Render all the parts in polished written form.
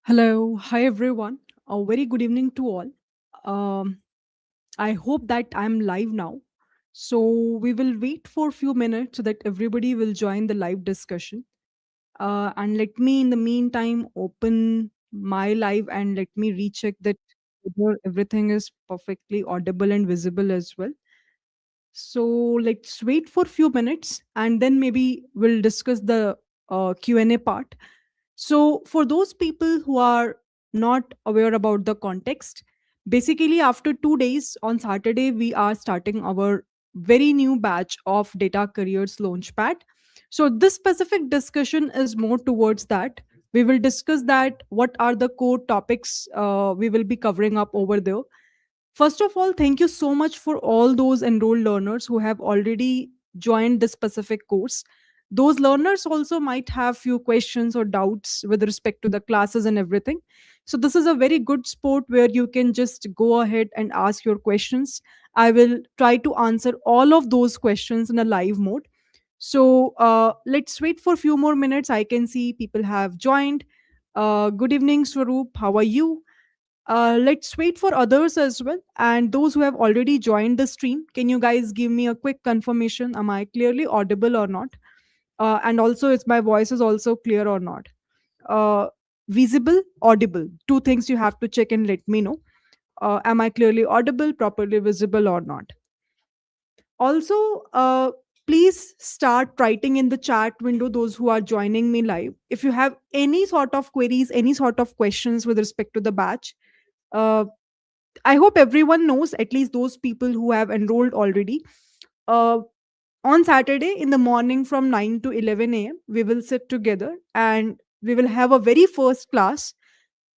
Hello, hi everyone. A very good evening to all. Um, I hope that I'm live now. So we will wait for a few minutes so that everybody will join the live discussion. And let me, in the meantime, open my live and let me recheck that whether everything is perfectly audible and visible as well. So let's wait for a few minutes and then maybe we'll discuss the Q&A part. So, for those people who are not aware about the context, basically, after 2 days on Saturday, we are starting our very new batch of Data Careers Launchpad. So, this specific discussion is more towards that. We will discuss that what are the core topics we will be covering up over there. First of all, thank you so much for all those enrolled learners who have already joined this specific course. Those learners also might have few questions or doubts with respect to the classes and everything. So this is a very good sport where you can just go ahead and ask your questions. I will try to answer all of those questions in a live mode. So let's wait for a few more minutes. I can see people have joined. Good evening, Swaroop. How are you? Let's wait for others as well. And those who have already joined the stream, can you guys give me a quick confirmation? Am I clearly audible or not? And also, is my voice is also clear or not? Uh, Visible, audible. Two things you have to check and let me know. Am I clearly audible, properly visible or not? Also, please start writing in the chat window those who are joining me live. If you have any sort of queries, any sort of questions with respect to the batch, uh, I hope everyone knows, at least those people who have enrolled already. Uh, on Saturday in the morning from 9 to 11 a.m., we will sit together and we will have a very first class.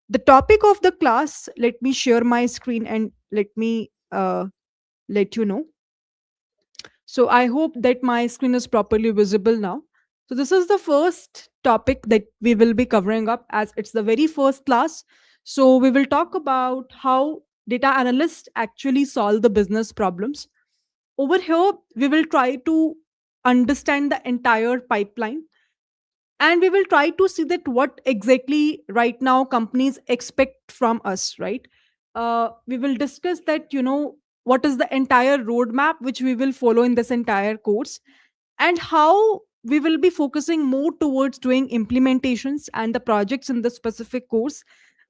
The topic of the class, let me share my screen and let me let you know. So I hope that my screen is properly visible now. So this is the first topic that we will be covering up as it's the very first class. So we will talk about how data analysts actually solve the business problems. Over here, we will try to understand the entire pipeline and we will try to see that what exactly right now companies expect from us, right? We will discuss that, what is the entire roadmap which we will follow in this entire course and how we will be focusing more towards doing implementations and the projects in the specific course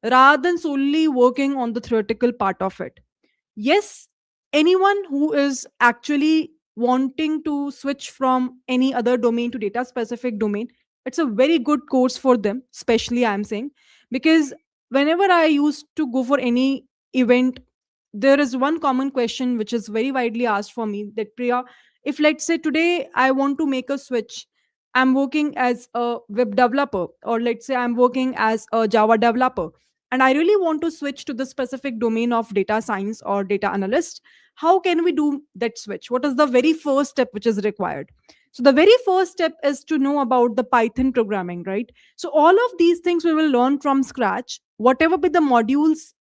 rather than solely working on the theoretical part of it. Yes, anyone who is actually wanting to switch from any other domain to data specific domain, it's a very good course for them, especially I'm saying, because whenever I used to go for any event, there is one common question which is very widely asked for me, that Priya, if let's say today I want to make a switch, I'm working as a web developer, or let's say I'm working as a Java developer, and I really want to switch to the specific domain of data science or data analyst, how can we do that switch? What is the very first step which is required? So the very first step is to know about the Python programming, right? So all of these things we will learn from scratch. Whatever be the modules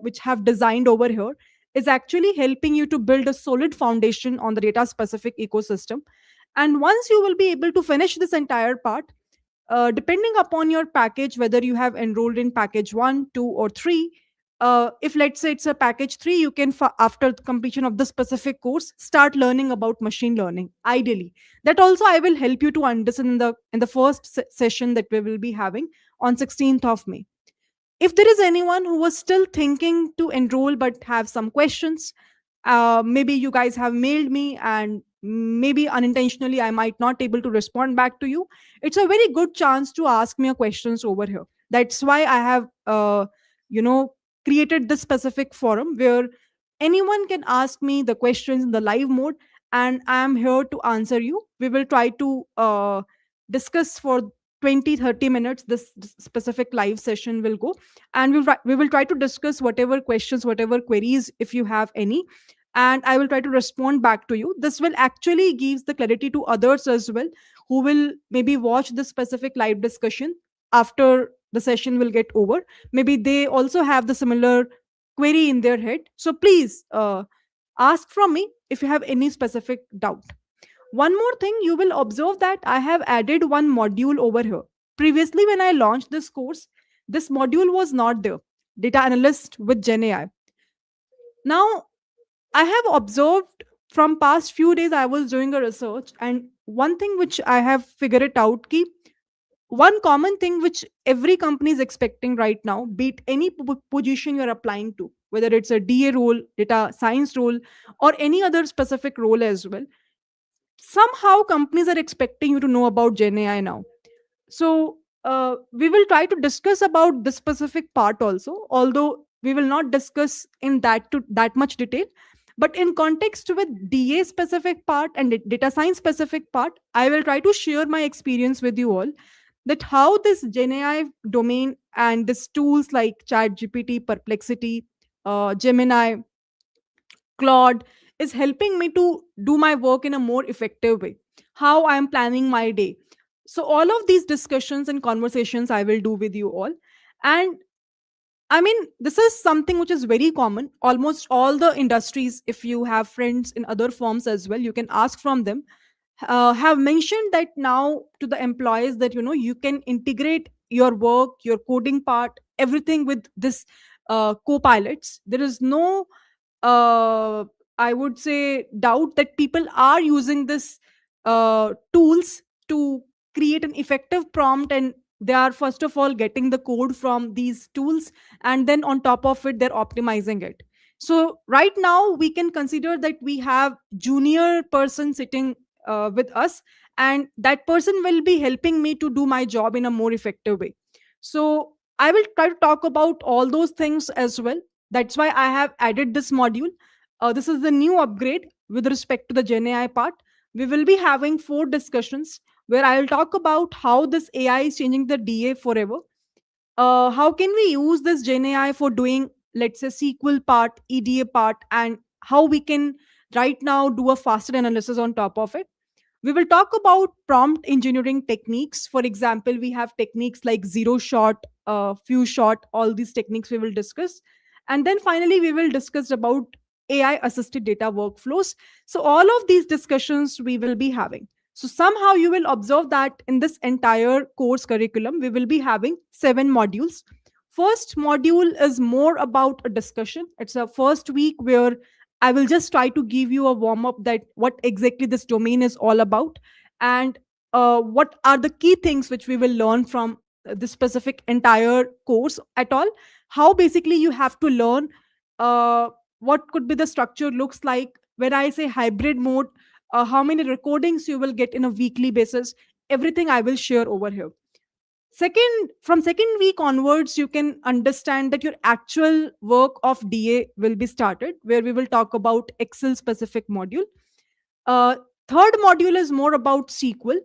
which have designed over here is actually helping you to build a solid foundation on the data specific ecosystem. And once you will be able to finish this entire part, depending upon your package, whether you have enrolled in package 1, 2 or 3, if let's say it's a package 3, you can after the completion of the specific course start learning about machine learning ideally. That also I will help you to understand in the first session that we will be having on 16th of May. If there is anyone who was still thinking to enroll but have some questions, maybe you guys have mailed me and maybe unintentionally I might not able to respond back to you, it's a very good chance to ask me a questions over here. That's why I have you know created this specific forum where anyone can ask me the questions in the live mode, and I am here to answer you. We will try to discuss for 20-30 minutes. This specific live session will go, and we will try to discuss whatever questions, whatever queries if you have any, and I will try to respond back to you. This will actually gives the clarity to others as well, who will maybe watch this specific live discussion after the session will get over. Maybe they also have the similar query in their head. So please ask from me if you have any specific doubt. One more thing, you will observe that I have added one module over here. Previously, when I launched this course, This module was not there. Data analyst with Gen AI. Now, I have observed from past few days I was doing a research, and one thing which I have figured it out ki one common thing which every company is expecting right now, be it any position you're applying to, whether it's a DA role, data science role, or any other specific role as well, somehow companies are expecting you to know about Gen AI now. So we will try to discuss about this specific part also, although we will not discuss in that much detail. But in context with DA specific part and data science specific part, I will try to share my experience with you all, that how this Gen AI domain and these tools like ChatGPT, Perplexity, Gemini, Claude is helping me to do my work in a more effective way. How I am planning my day. So all of these discussions and conversations I will do with you all. And I mean, this is something which is very common. Almost all the industries, if you have friends in other firms as well, you can ask from them, have mentioned that now to the employees that you can integrate your work, your coding part, everything with this co-pilots. There is no uh, I would say doubt that people are using this tools to create an effective prompt, and they are first of all getting the code from these tools, and then on top of it they're optimizing it. So right now we can consider that we have junior person sitting with us, and that person will be helping me to do my job in a more effective way. So I will try to talk about all those things as well. That's why I have added this module. This is the new upgrade with respect to the Gen AI part. We will be having 4 discussions where I will talk about how this AI is changing the DA forever. How can we use this Gen AI for doing, let's say, SQL part, EDA part, and how we can right now do a faster analysis on top of it. We will talk about prompt engineering techniques. For example, we have techniques like zero shot, few shot, all these techniques we will discuss. And then finally, we will discuss about AI assisted data workflows. So, all of these discussions we will be having. So, somehow you will observe that in this entire course curriculum, we will be having 7 modules. First module is more about a discussion. It's a first week where I will just try to give you a warm up that what exactly this domain is all about, and what are the key things which we will learn from this specific entire course at all. How basically you have to learn, what could be the structure looks like when I say hybrid mode, how many recordings you will get in a weekly basis. Everything I will share over here. Second, from second week onwards, you can understand that your actual work of DA will be started, where we will talk about Excel specific module. uh, Third module is more about SQL,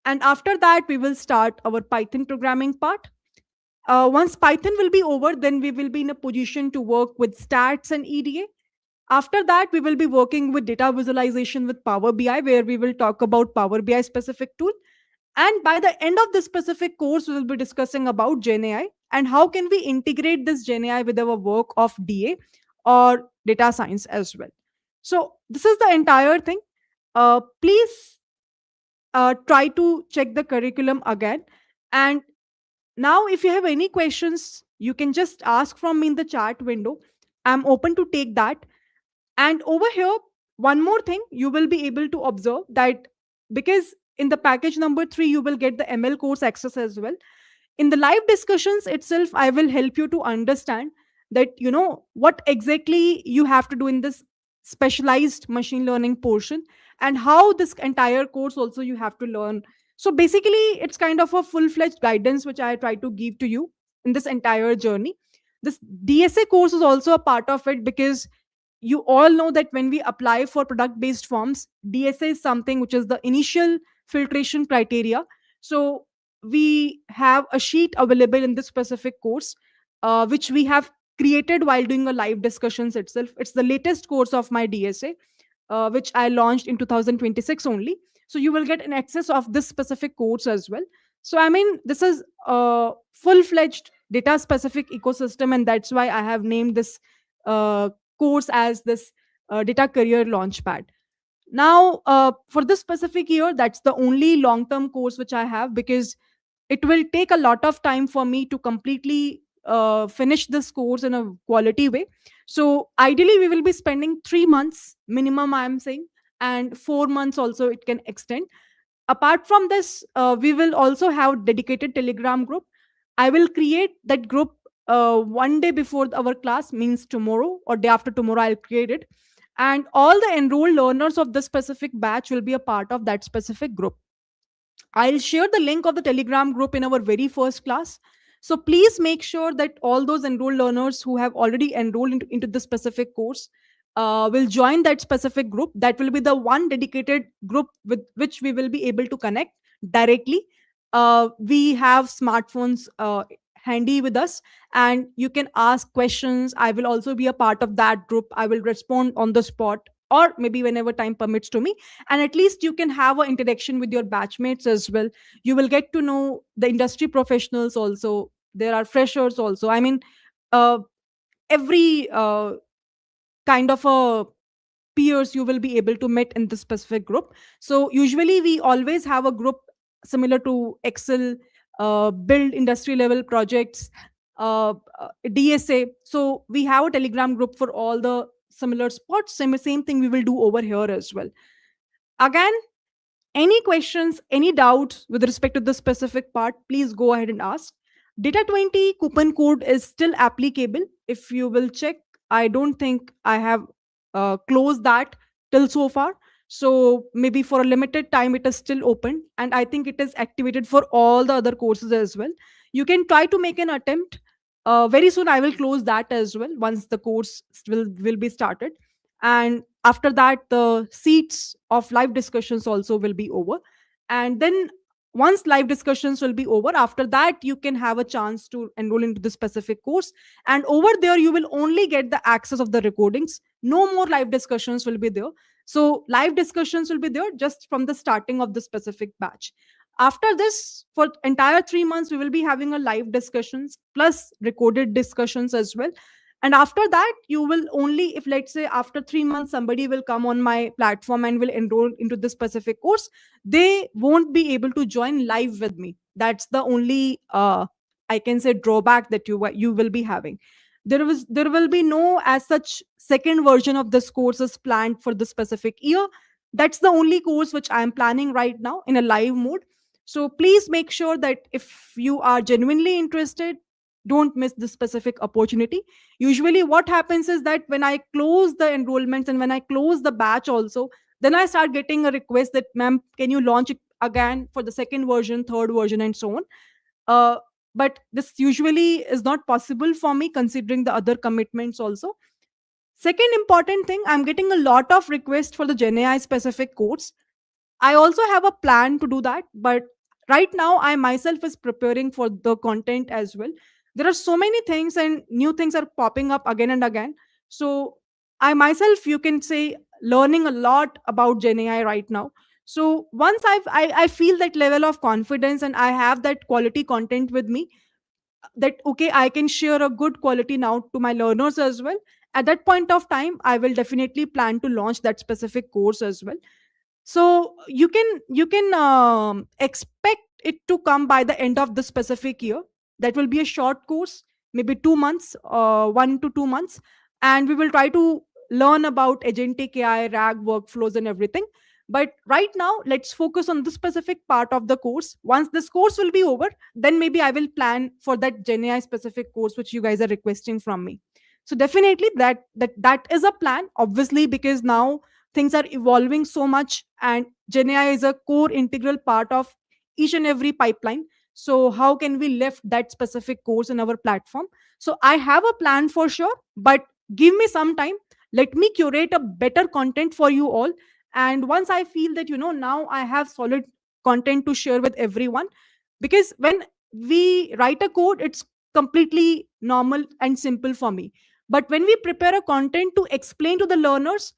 and after that we will start our Python programming part. Once Python will be over, then we will be in a position to work with stats and EDA. After that, we will be working with data visualization with Power BI, where we will talk about Power BI specific tool. And by the end of this specific course, we will be discussing about Gen AI and how can we integrate this Gen AI with our work of DA or data science as well. So this is the entire thing. Please try to check the curriculum again. And now, if you have any questions, you can just ask from me in the chat window. I'm open to take that. And over here, one more thing you will be able to observe that, because in the package number 3, you will get the ML course access as well. In the live discussions itself, I will help you to understand that, what exactly you have to do in this specialized machine learning portion, and how this entire course also you have to learn. So basically, it's kind of a full-fledged guidance which I try to give to you in this entire journey. This DSA course is also a part of it, because you all know that when we apply for product based forms, DSA is something which is the initial filtration criteria. So we have a sheet available in this specific course, which we have created while doing a live discussions itself. It's the latest course of my DSA, which I launched in 2026 only. So you will get an access of this specific course as well. So I mean, this is a full-fledged data specific ecosystem, and that's why I have named this uh, course as this data career launchpad. Now, for this specific year, that's the only long-term course which I have, because it will take a lot of time for me to completely finish this course in a quality way. So ideally we will be spending 3 months minimum, I am saying, and 4 months also it can extend. Apart from this, we will also have dedicated Telegram group. I will create that group one day before our class, means tomorrow or day after tomorrow I'll create it, and all the enrolled learners of this specific batch will be a part of that specific group. I'll share the link of the Telegram group in our very first class. So please make sure that all those enrolled learners who have already enrolled into the specific course will join that specific group. That will be the one dedicated group with which we will be able to connect directly. We have smartphones handy with us, and you can ask questions. I will also be a part of that group. I will respond on the spot, or maybe whenever time permits to me, and at least you can have an interaction with your batchmates as well. You will get to know the industry professionals also. There are freshers also, I mean, uh, every kind of a peers you will be able to meet in this specific group. So usually we always have a group similar to Excel, build industry level projects, DSA. So we have a Telegram group for all the similar spots. Same thing we will do over here as well. Again, any questions, any doubts with respect to the specific part, please go ahead and ask. Data 20 coupon code is still applicable. If you will check, I don't think I have closed that till so far. So maybe for a limited time, it is still open. And I think it is activated for all the other courses as well. You can try to make an attempt. Very soon, I will close that as well once the course will be started. And after that, the seats of live discussions also will be over. And then once live discussions will be over, after that you can have a chance to enroll into the specific course, and over there you will only get the access of the recordings. No more live discussions will be there. So live discussions will be there just from the starting of the specific batch. After this, for entire 3 months we will be having a live discussions plus recorded discussions as well. And after that, you will only, if let's say after 3 months somebody will come on my platform and will enroll into this specific course, they won't be able to join live with me. That's the only I can say drawback that you will be having. There will be no as such second version of this course is planned for the specific year. That's the only course which I am planning right now in a live mode. So please make sure that if you are genuinely interested, don't miss this specific opportunity. Usually what happens is that when I close the enrollments and when I close the batch also, then I start getting a request that, ma'am, can you launch it again for the second version, third version, and so on. uh, but this usually is not possible for me considering the other commitments also. Second important thing, I'm getting a lot of requests for the Gen AI specific course. I also have a plan to do that, but right now I myself is preparing for the content as well. There are so many things and new things are popping up again and again. So I myself, you can say, learning a lot about Gen AI right now. So once I feel that level of confidence and I have that quality content with me, that okay, I can share a good quality now to my learners as well. At that point of time, I will definitely plan to launch that specific course as well. So you can expect it to come by the end of the specific year. That will be a short course, maybe 2 months, 1 to 2 months, and we will try to learn about agentic AI, RAG workflows, and everything. But right now, let's focus on the specific part of the course. Once this course will be over, then maybe I will plan for that Gen AI specific course which you guys are requesting from me. So definitely that is a plan, obviously, because now things are evolving so much and Gen AI is a core integral part of each and every pipeline. So how can we lift that specific course in our platform? So I have a plan for sure, but give me some time. Let me curate a better content for you all. And once I feel that, now I have solid content to share with everyone, because when we write a code, it's completely normal and simple for me. But when we prepare a content to explain to the learners,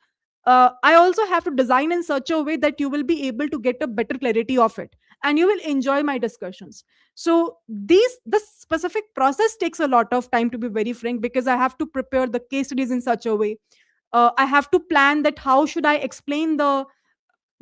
I also have to design in such a way that you will be able to get a better clarity of it and you will enjoy my discussions. So this specific process takes a lot of time, to be very frank, because I have to prepare the case studies in such a way. I have to plan that how should I explain the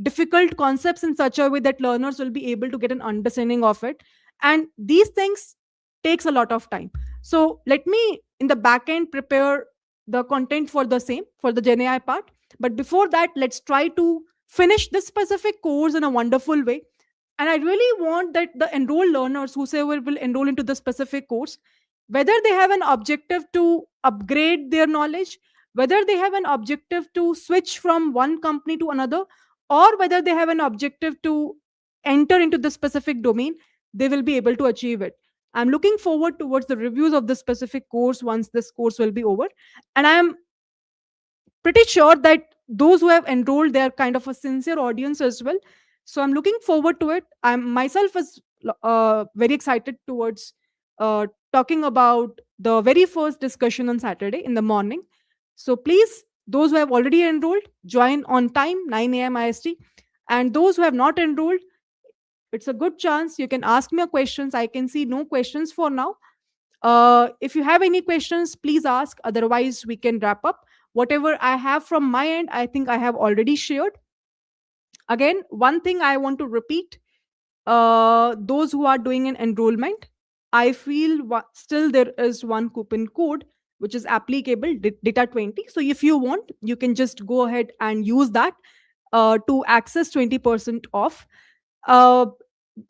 difficult concepts in such a way that learners will be able to get an understanding of it. And these things takes a lot of time. So let me in the back end prepare the content for the same, for the gen AI part. But before that, let's try to finish this specific course in a wonderful way. And I really want that the enrolled learners, whosoever will enroll into the specific course, whether they have an objective to upgrade their knowledge, whether they have an objective to switch from one company to another, or whether they have an objective to enter into the specific domain, they will be able to achieve it. I'm looking forward towards the reviews of this specific course once this course will be over. And I am pretty sure that those who have enrolled, they are kind of a sincere audience as well. So I'm looking forward to it. I'm myself is very excited towards talking about the very first discussion on Saturday in the morning. So please, those who have already enrolled, join on time, 9 a.m. IST. And those who have not enrolled, it's a good chance you can ask me a questions. I can see no questions for now. If you have any questions, please ask. Otherwise, we can wrap up. Whatever I have from my end, I think I have already shared. Again, one thing I want to repeat, those who are doing an enrollment, I feel still there is one coupon code which is applicable, data 20. So if you want, you can just go ahead and use that to access 20% off. uh,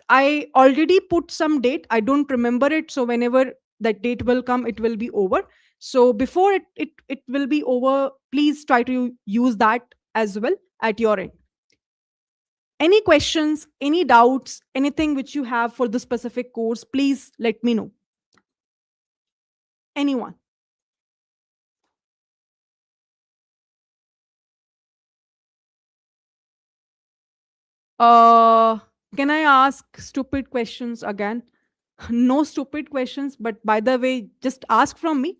I already put some date. I don't remember it. So whenever that date will come, it will be over. So before it will be over, please try to use that as well at your end. Any questions, any doubts, anything which you have for the specific course, please let me know. Anyone? Uh, can I ask stupid questions again? No stupid questions, but by the way, just ask from me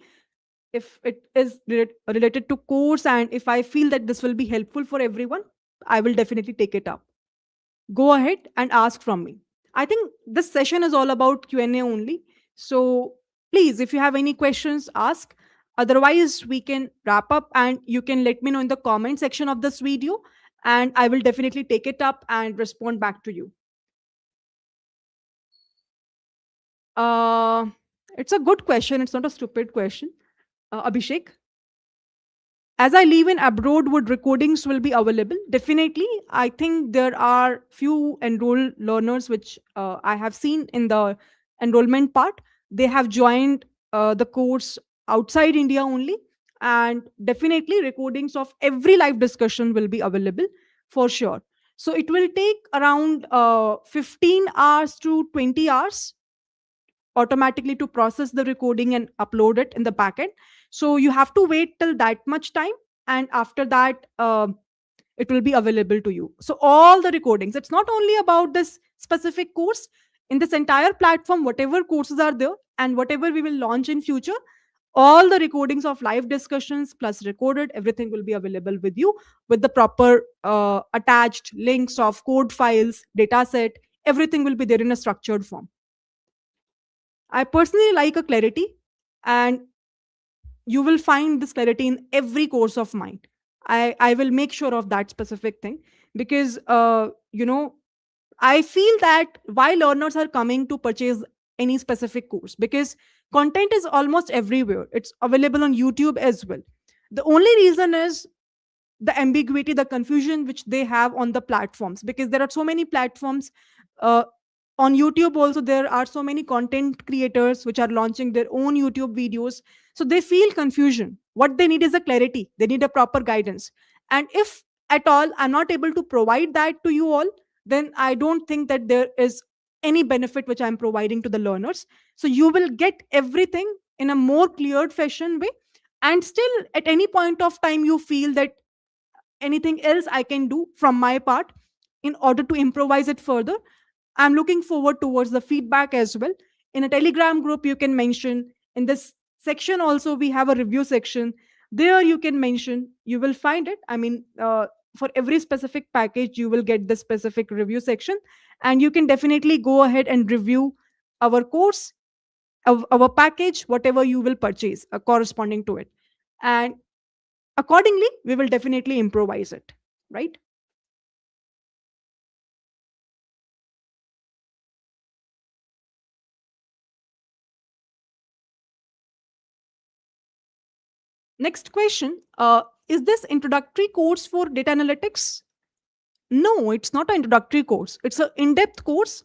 if it is related to course, and if I feel that this will be helpful for everyone, I will definitely take it up. Go ahead and ask from me. I think this session is all about Q&A only. So please, if you have any questions, ask. Otherwise, we can wrap up and you can let me know in the comment section of this video, and I will definitely take it up and respond back to you. Uh, it's a good question. It's not a stupid question. Abhishek, as I live in abroad, would recordings will be available? Definitely. I think there are few enrolled learners which I have seen in the enrollment part. They have joined the course outside India only, and definitely recordings of every live discussion will be available for sure. So it will take around 15 hours to 20 hours automatically to process the recording and upload it in the backend. So you have to wait till that much time, and after that, it will be available to you. So all the recordings. It's not only about this specific course. In this entire platform, whatever courses are there and whatever we will launch in future, all the recordings of live discussions plus recorded, everything will be available with you with the proper attached links of code files, data set. Everything will be there in a structured form. I personally like a clarity, and you will find this clarity in every course of mine. I will make sure of that specific thing, because I feel that why learners are coming to purchase any specific course, because content is almost everywhere. It's available on YouTube as well. The only reason is the ambiguity, the confusion which they have on the platforms, because there are so many platforms. uh, on YouTube also, there are so many content creators which are launching their own YouTube videos. So they feel confusion. What they need is a clarity, they need a proper guidance. And if at all I'm not able to provide that to you all, then I don't think that there is any benefit which I'm providing to the learners. So you will get everything in a more cleared fashion way. And still, at any point of time you feel that anything else I can do from my part in order to improvise it further, I'm looking forward towards the feedback as well. In a Telegram group, you can mention. In this section also, we have a review section. There you can mention. You will find it. I mean, for every specific package, you will get the specific review section, and you can definitely go ahead and review our course, our package, whatever you will purchase, corresponding to it. And accordingly, we will definitely improvise it. Right? Next question. Is this introductory course for data analytics? No, it's not an introductory course. It's an in-depth course,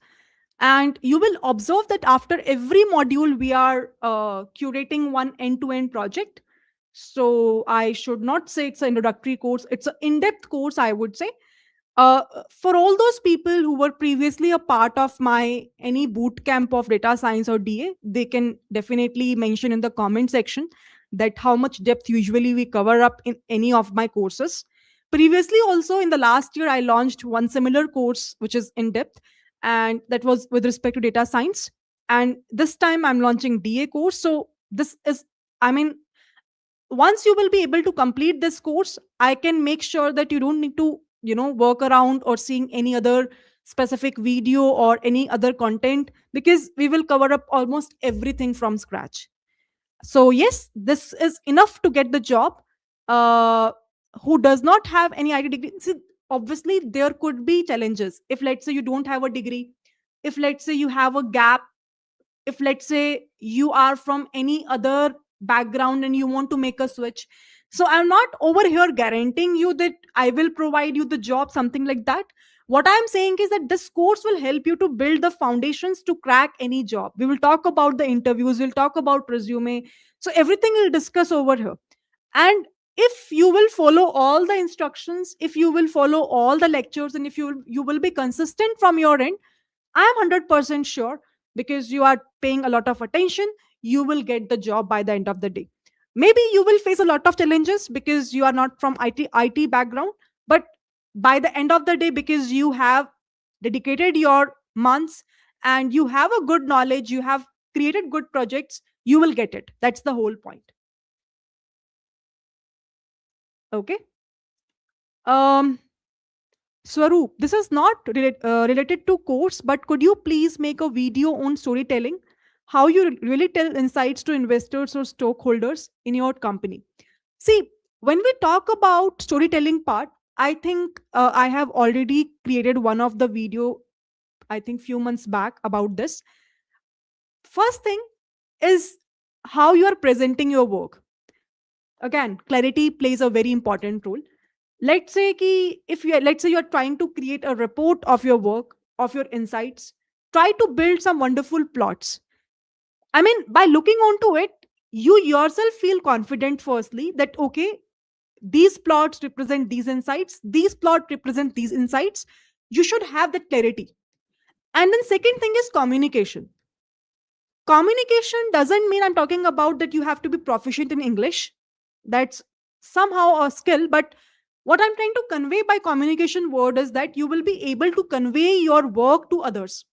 and you will observe that after every module we are curating one end-to-end project. So I should not say it's an introductory course. It's an in-depth course, I would say. For all those people who were previously a part of my any boot camp of data science or DA, they can definitely mention in the comment section that how much depth usually we cover up in any of my courses. Previously, also in the last year, I launched one similar course which is in depth, and that was with respect to data science. And this time, I'm launching DA course. So this is, I mean, once you will be able to complete this course, I can make sure that you don't need to, work around or seeing any other specific video or any other content, because we will cover up almost everything from scratch. So yes, this is enough to get the job. uh, who does not have any IT degree, see, obviously there could be challenges if, let's say, you don't have a degree, if, let's say, you have a gap, if, let's say, you are from any other background and you want to make a switch. So I'm not over here guaranteeing you that I will provide you the job, something like that. What I'm saying is that this course will help you to build the foundations to crack any job. We will talk about the interviews, we'll talk about resume, so everything we'll discuss over here. And if you will follow all the instructions, if you will follow all the lectures, and if you will be consistent from your end, I am 100% sure, because you are paying a lot of attention, you will get the job by the end of the day. Maybe you will face a lot of challenges because you are not from IT background, but by the end of the day, because you have dedicated your months and you have a good knowledge, you have created good projects, you will get it. That's the whole point. Okay. Um, Swaroop, this is not related to course, but could you please make a video on storytelling? How you really tell insights to investors or stockholders in your company? See, when we talk about storytelling part, I think I have already created one of the video, I think few months back, about this. First thing is how you are presenting your work. Again, clarity plays a very important role. Let's say ki if you let's say you're trying to create a report of your work, of your insights, try to build some wonderful plots. I mean, by looking onto it, you yourself feel confident, firstly, that okay, these plots represent these insights, these plots represent these insights. You should have that clarity. And then second thing is communication. Communication doesn't mean I'm talking about that you have to be proficient in English. That's somehow a skill, but what I'm trying to convey by communication word is that you will be able to convey your work to others.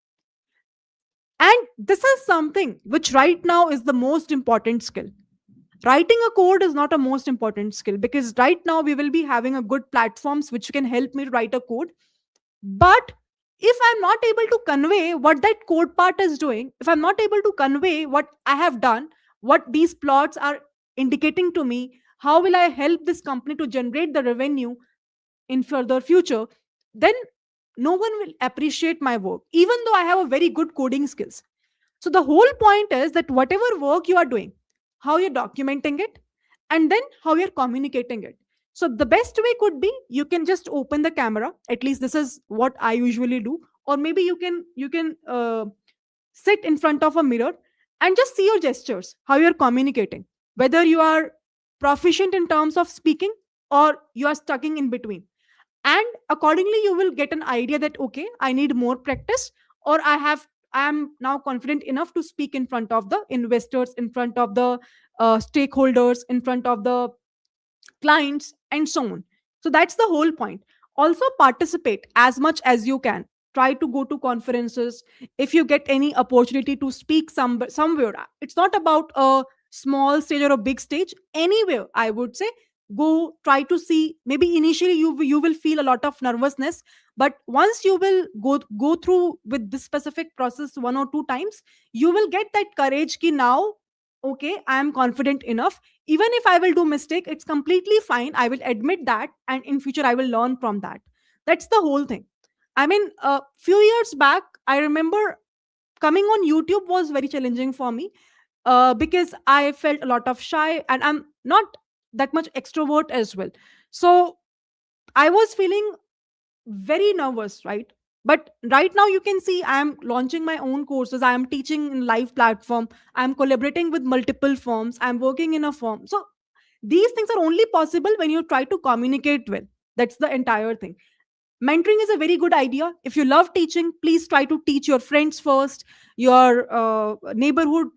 And this is something which right now is the most important skill. Writing a code is not a most important skill, because right now we will be having a good platforms which can help me write a code. But if I'm not able to convey what that code part is doing, if I'm not able to convey what I have done, what these plots are indicating to me, how will I help this company to generate the revenue in further future, then no one will appreciate my work, even though I have a very good coding skills. So the whole point is that whatever work you are doing, how you're documenting it, and then how you're communicating it. So the best way could be you can just open the camera. At least this is what I usually do. Or maybe you can sit in front of a mirror and just see your gestures, how you're communicating, whether you are proficient in terms of speaking or you are stuck in between. And accordingly you will get an idea that okay, I need more practice, or I am now confident enough to speak in front of the investors, in front of the stakeholders, in front of the clients, and so on. So that's the whole point. Also participate as much as you can. Try to go to conferences. If you get any opportunity to speak somewhere, it's not about a small stage or a big stage, anywhere I would say, go try to see. Maybe initially you will feel a lot of nervousness, but once you will go through with this specific process one or two times, you will get that courage ki now okay, I am confident enough. Even if I will do mistake, it's completely fine, I will admit that, and in future I will learn from that. That's the whole thing. I mean, a few years back, I remember coming on YouTube was very challenging for me, because I felt a lot of shy, and I'm not that much extrovert as well. So I was feeling very nervous, right? But right now you can see I am launching my own courses, I am teaching in live platform, I am collaborating with multiple firms, I am working in a firm. So these things are only possible when you try to communicate well. That's the entire thing. Mentoring is a very good idea. If you love teaching, please try to teach your friends first, your neighborhood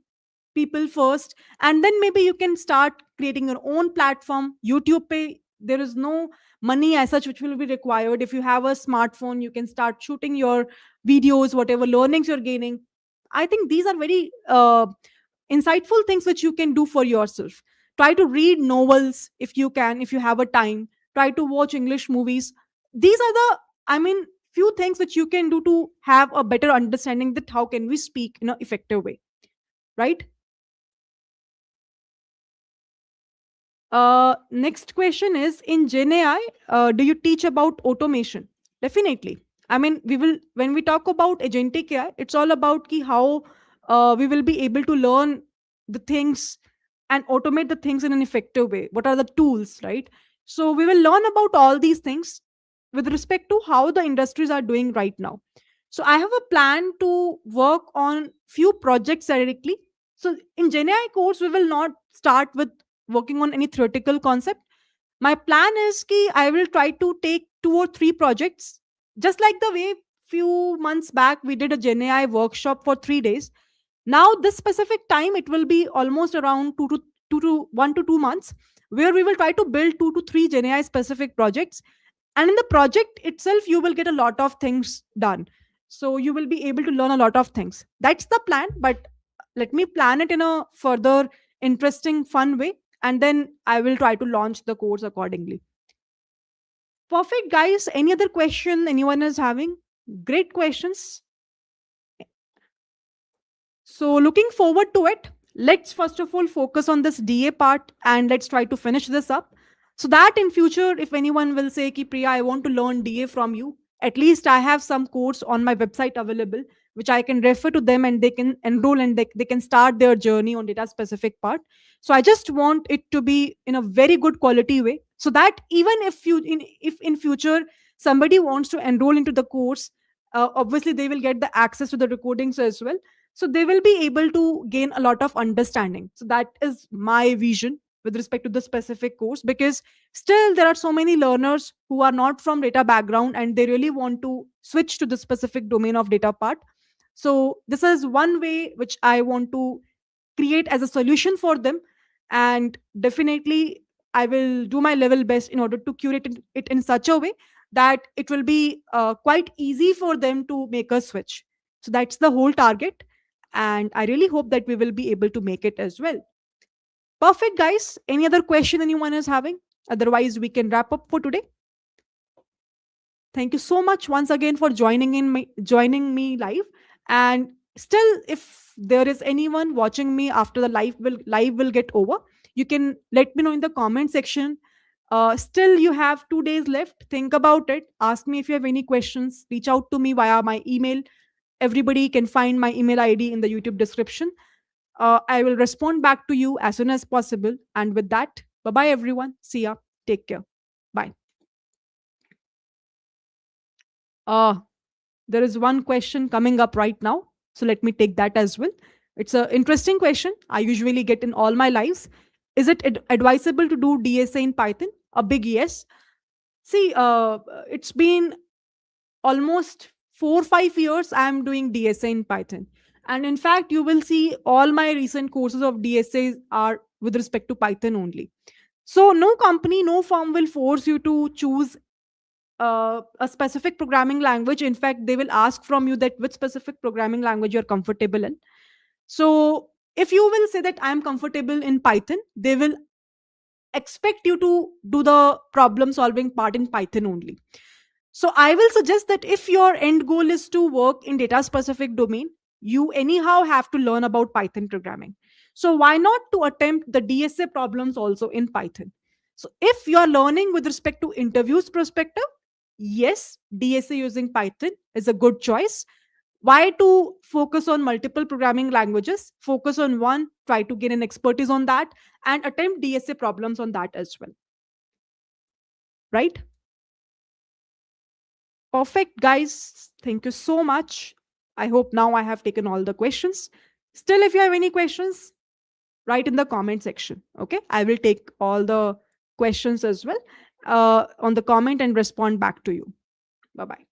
people first, and then maybe you can start creating your own platform. YouTube pay, there is no money as such which will be required. If you have a smartphone, you can start shooting your videos, whatever learnings you're gaining. I think these are very insightful things which you can do for yourself. Try to read novels if you can, if you have a time. Try to watch English movies. These are the, I mean, few things which you can do to have a better understanding that how can we speak in an effective way, right? Next question is, in Gen AI, do you teach about automation? Definitely. I mean, we will, when we talk about agentic AI, it's all about ki how we will be able to learn the things and automate the things in an effective way. What are the tools, right? So we will learn about all these things with respect to how the industries are doing right now. So I have a plan to work on few projects directly. So in Gen AI course, we will not start with working on any theoretical concept. My plan is ki I will try to take two or three projects, just like the way few months back we did a Gen AI workshop for 3 days. Now this specific time it will be almost around 1 to 2 months, where we will try to build 2 to 3 Gen AI specific projects, and in the project itself you will get a lot of things done. So you will be able to learn a lot of things. That's the plan, but let me plan it in a further interesting fun way, and then I will try to launch the course accordingly. Perfect, guys. Any other question anyone is having? Great questions. So, looking forward to it. Let's first of all focus on this DA part and let's try to finish this up. So that in future, if anyone will say, Ki Priya, I want to learn DA from you, at least I have some course on my website available, which I can refer to them and they can enroll and they can start their journey on data specific part. So I just want it to be in a very good quality way, so that even if in future somebody wants to enroll into the course, obviously they will get the access to the recordings as well, so they will be able to gain a lot of understanding. So that is my vision with respect to the specific course, because still there are so many learners who are not from data background and they really want to switch to the specific domain of data part. So this is one way which I want to create as a solution for them, and definitely I will do my level best in order to curate it in such a way that it will be quite easy for them to make a switch. So that's the whole target, and I really hope that we will be able to make it as well. Perfect, guys. Any other question anyone is having? Otherwise, we can wrap up for today. Thank you so much once again for joining me live. And still, if there is anyone watching me after the live will get over, you can let me know in the comment section. Still, you have 2 days left. Think about it. Ask me if you have any questions. Reach out to me via my email. Everybody can find my email ID in the YouTube description. I will respond back to you as soon as possible. And with that, bye bye, everyone. See ya. Take care. Bye. Uh, there is one question coming up right now. So let me take that as well. It's an interesting question I usually get in all my lives. Is it advisable to do DSA in Python? A big yes. See, it's been almost 4 or 5 years I'm doing DSA in Python. And in fact, you will see all my recent courses of DSA are with respect to Python only. So no company, no firm will force you to choose a specific programming language. In fact, they will ask from you that which specific programming language you're comfortable in. So if you will say that I'm comfortable in Python, they will expect you to do the problem solving part in Python only. So I will suggest that if your end goal is to work in data specific domain, you anyhow have to learn about Python programming. So why not to attempt the DSA problems also in Python? So if you are learning with respect to interviews perspective, yes, DSA using Python is a good choice. Why to focus on multiple programming languages? Focus on one, try to gain an expertise on that, and attempt DSA problems on that as well. Right? Perfect, guys. Thank you so much. I hope now I have taken all the questions. Still, if you have any questions, write in the comment section. Okay. I will take all the questions as well on the comment and respond back to you. Bye bye.